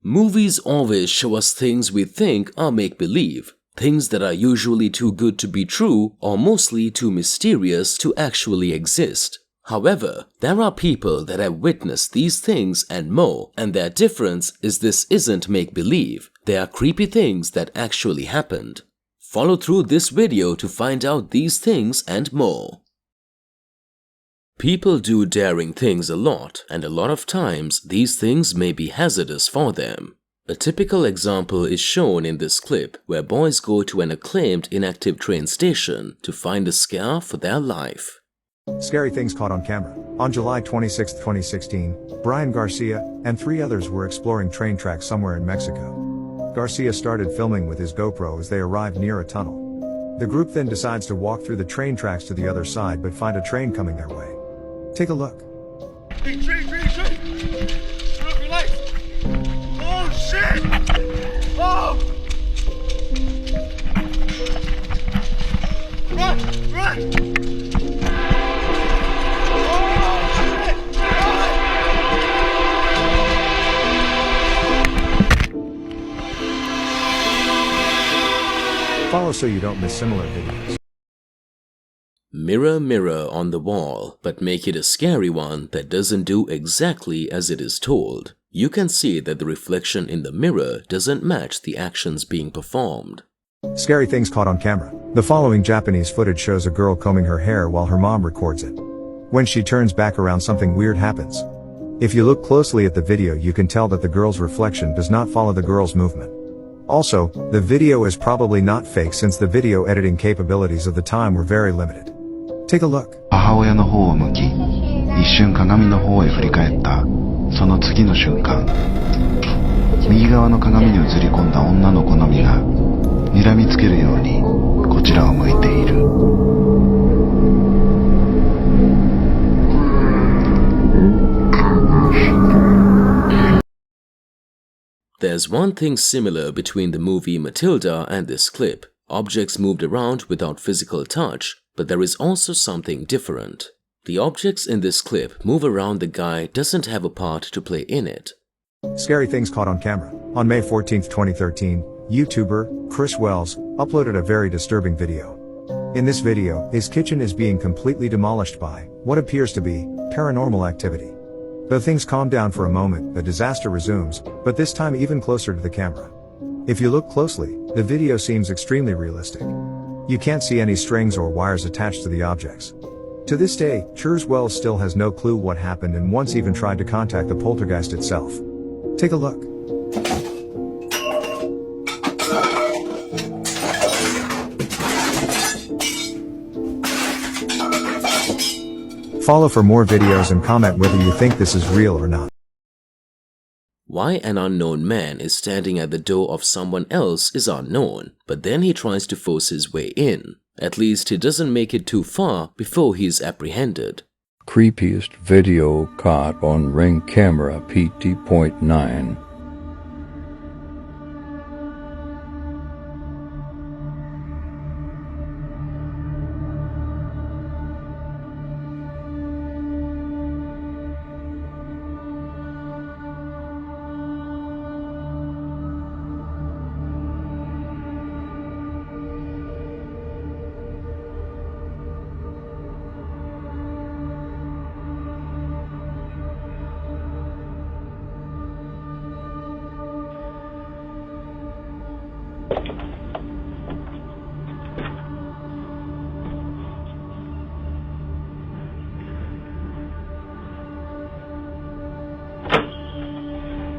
Movies always show us things we think are make-believe, things that are usually too good to be true or mostly too mysterious to actually exist. However, there are people that have witnessed these things and more, and their difference is this isn't make-believe. They are creepy things that actually happened. Follow through this video to find out these things and more. People do daring things a lot, and a lot of times these things may be hazardous for them. A typical example is shown in this clip where boys go to an acclaimed inactive train station to find a scare for their life. Scary things caught on camera. On July 26, 2016, Brian Garcia and 3 others were exploring train tracks somewhere in Mexico. Garcia started filming with his GoPro as they arrived near a tunnel. The group then decides to walk through the train tracks to the other side but find a train coming their way. Take a look. Hey, train! Turn off your lights! Oh, shit! Oh! Run! Follow so you don't miss similar videos. Mirror, mirror on the wall, but make it a scary one that doesn't do exactly as it is told. You can see that the reflection in the mirror doesn't match the actions being performed. Scary things caught on camera. The following Japanese footage shows a girl combing her hair while her mom records it. When she turns back around, something weird happens. If you look closely at the video, you can tell that the girl's reflection does not follow the girl's movement. Also, the video is probably not fake since the video editing capabilities of the time were very limited. Take a look. 母親の方を向き、一瞬鏡の方へ振り返った。その次の瞬間、右側の鏡に映り込んだ女の子のみが睨みつけるようにこちらを向いている。There's one thing similar between the movie Matilda and this clip. Objects moved around without physical touch, but there is also something different. The objects in this clip move around, the guy doesn't have a part to play in it. Scary things caught on camera. On May 14, 2013, YouTuber Chris Wells uploaded a very disturbing video. In this video, his kitchen is being completely demolished by what appears to be paranormal activity. Though things calm down for a moment, the disaster resumes, but this time even closer to the camera. If you look closely, the video seems extremely realistic. You can't see any strings or wires attached to the objects. To this day, Chris Wells still has no clue what happened and once even tried to contact the poltergeist itself. Take a look. Follow for more videos and comment whether you think this is real or not. Why an unknown man is standing at the door of someone else is unknown, but then he tries to force his way in. At least he doesn't make it too far before he's apprehended. Creepiest video caught on Ring Camera PT.9.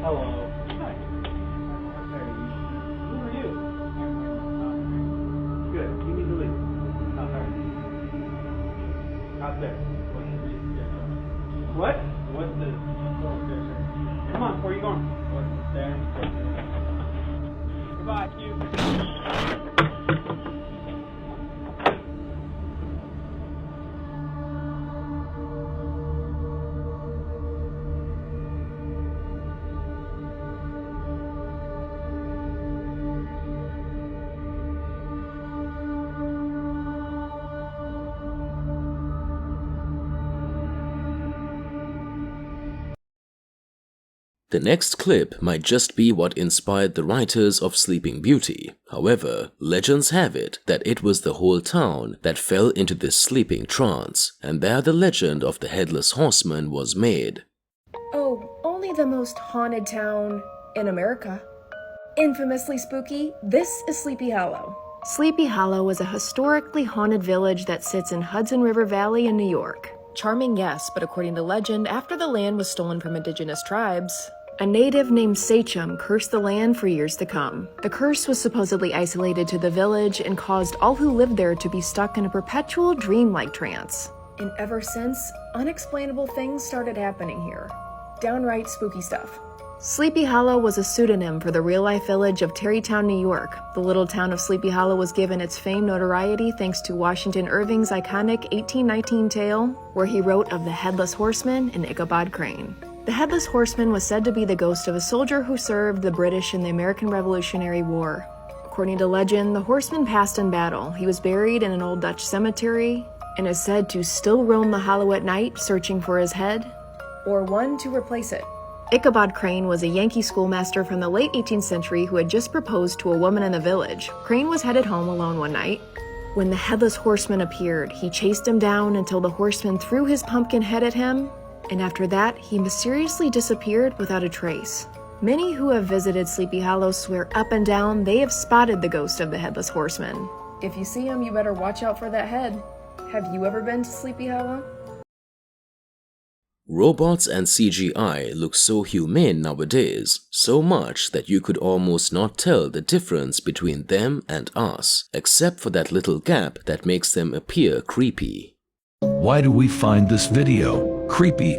Hello. Hi. Who are you? Good. You need to leave. Out there. Out there. What? What's the... Come on, where are you going? What's the stairs? Goodbye, you. The next clip might just be what inspired the writers of Sleeping Beauty. However, legends have it that it was the whole town that fell into this sleeping trance, and there the legend of the Headless Horseman was made. Oh, only the most haunted town in America. Infamously spooky, this is Sleepy Hollow. Sleepy Hollow is a historically haunted village that sits in Hudson River Valley in New York. Charming, yes, but according to legend, after the land was stolen from indigenous tribes, a native named Sachem cursed the land for years to come. The curse was supposedly isolated to the village and caused all who lived there to be stuck in a perpetual dreamlike trance. And ever since, unexplainable things started happening here. Downright spooky stuff. Sleepy Hollow was a pseudonym for the real-life village of Tarrytown, New York. The little town of Sleepy Hollow was given its famed notoriety thanks to Washington Irving's iconic 1819 tale, where he wrote of the Headless Horseman and Ichabod Crane. The Headless Horseman was said to be the ghost of a soldier who served the British in the American Revolutionary War. According to legend, the horseman passed in battle. He was buried in an old Dutch cemetery and is said to still roam the hollow at night searching for his head or one to replace it. Ichabod Crane was a Yankee schoolmaster from the late 18th century who had just proposed to a woman in the village. Crane was headed home alone one night. When the Headless Horseman appeared, he chased him down until the horseman threw his pumpkin head at him, and after that, he mysteriously disappeared without a trace. Many who have visited Sleepy Hollow swear up and down they have spotted the ghost of the Headless Horseman. If you see him, you better watch out for that head. Have you ever been to Sleepy Hollow? Robots and CGI look so humane nowadays, so much that you could almost not tell the difference between them and us, except for that little gap that makes them appear creepy. Why do we find this video creepy?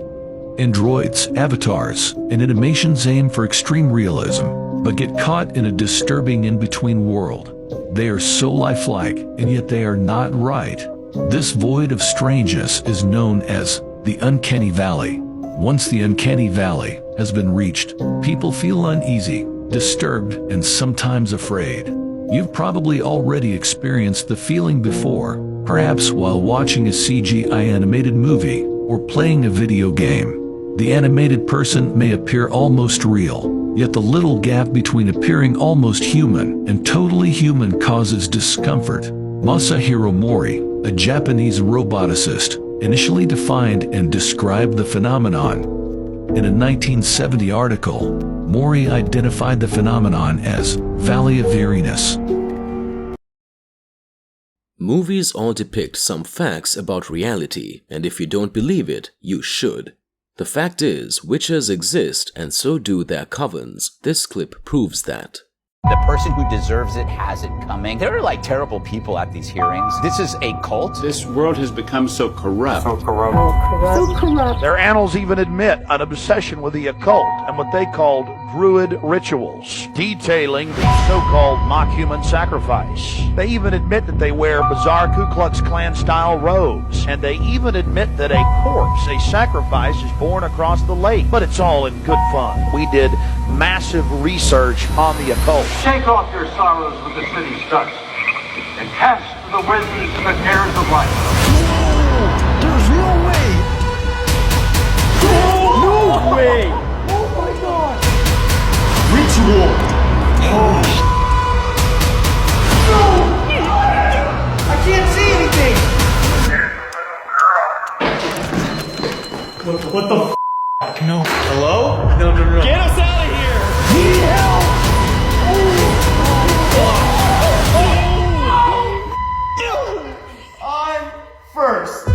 Androids, avatars, and animations aim for extreme realism, but get caught in a disturbing in-between world. They are so lifelike, and yet they are not right. This void of strangeness is known as the Uncanny Valley. Once the Uncanny Valley has been reached, people feel uneasy, disturbed, and sometimes afraid. You've probably already experienced the feeling before, perhaps while watching a CGI animated movie or playing a video game. The animated person may appear almost real, yet the little gap between appearing almost human and totally human causes discomfort. Masahiro Mori, a Japanese roboticist, initially defined and described the phenomenon. In a 1970 article, Mori identified the phenomenon as Valley of Eeriness. Movies all depict some facts about reality, and if you don't believe it, you should. The fact is, witches exist, and so do their covens. This clip proves that. The person who deserves it has it coming. There are like terrible people at these hearings. This is a cult. This world has become so corrupt. Their annals even admit an obsession with the occult and what they called druid rituals, detailing the so-called mock-human sacrifice. They even admit that they wear bizarre Ku Klux Klan-style robes, and they even admit that a corpse, a sacrifice, is borne across the lake. But it's all in good fun. We did massive research on the occult. Shake off your sorrows with the city's dust and cast to the winds the cares of life. There's no way! No way! Oh my God! Ritual! Oh, no! I can't see anything! What the f? No. Hello? No. Get us out of here! Need help! I'm first.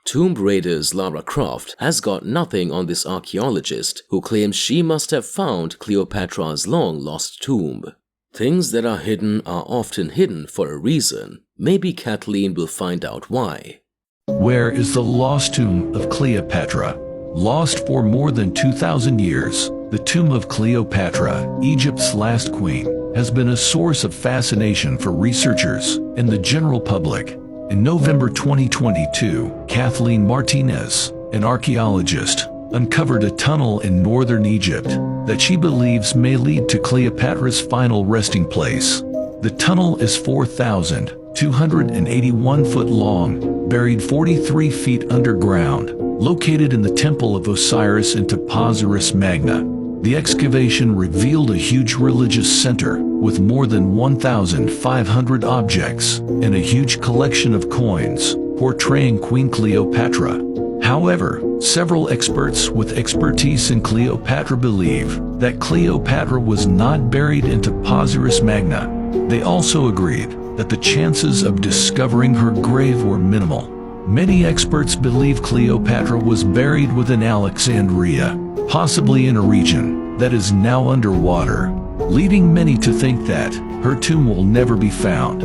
Tomb Raider's Lara Croft has got nothing on this archaeologist who claims she must have found Cleopatra's long-lost tomb. Things that are hidden are often hidden for a reason. Maybe Kathleen will find out why. Where is the lost tomb of Cleopatra? Lost for more than 2,000 years, the tomb of Cleopatra, Egypt's last queen, has been a source of fascination for researchers and the general public. In November 2022, Kathleen Martinez, an archaeologist, uncovered a tunnel in northern Egypt that she believes may lead to Cleopatra's final resting place. The tunnel is 4,281 foot long, buried 43 feet underground, located in the Temple of Osiris in Posiris Magna. The excavation revealed a huge religious center with more than 1,500 objects and a huge collection of coins portraying Queen Cleopatra. However, several experts with expertise in Cleopatra believe that Cleopatra was not buried in Posiris Magna. They also agreed that the chances of discovering her grave were minimal. Many experts believe Cleopatra was buried within Alexandria, possibly in a region that is now underwater, leading many to think that her tomb will never be found.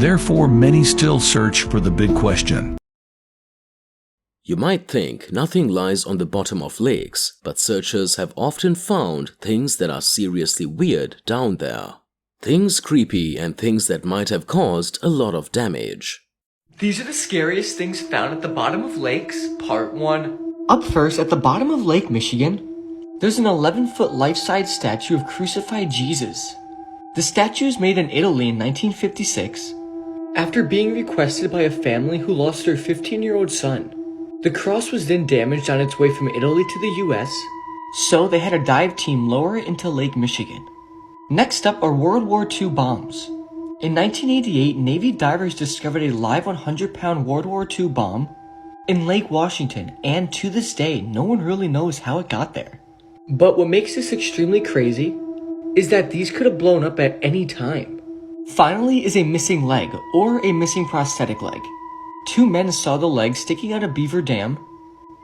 Therefore, many still search for the big question. You might think nothing lies on the bottom of lakes, but searchers have often found things that are seriously weird down there. Things creepy and things that might have caused a lot of damage. These are the scariest things found at the bottom of lakes, part 1. Up first, at the bottom of Lake Michigan, there's an 11-foot life-size statue of crucified Jesus. The statue is made in Italy in 1956 after being requested by a family who lost their 15-year-old son. The cross was then damaged on its way from Italy to the US, so they had a dive team lower it into Lake Michigan. Next up are World War II bombs. In 1988, Navy divers discovered a live 100-pound World War II bomb in Lake Washington, and to this day, no one really knows how it got there. But what makes this extremely crazy is that these could have blown up at any time. Finally is a missing leg, or a missing prosthetic leg. 2 men saw the leg sticking out of Beaver Dam,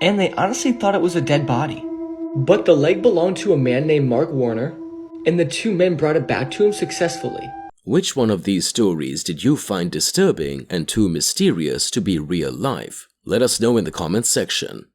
and they honestly thought it was a dead body. But the leg belonged to a man named Mark Warner, and the 2 men brought it back to him successfully. Which one of these stories did you find disturbing and too mysterious to be real life? Let us know in the comments section.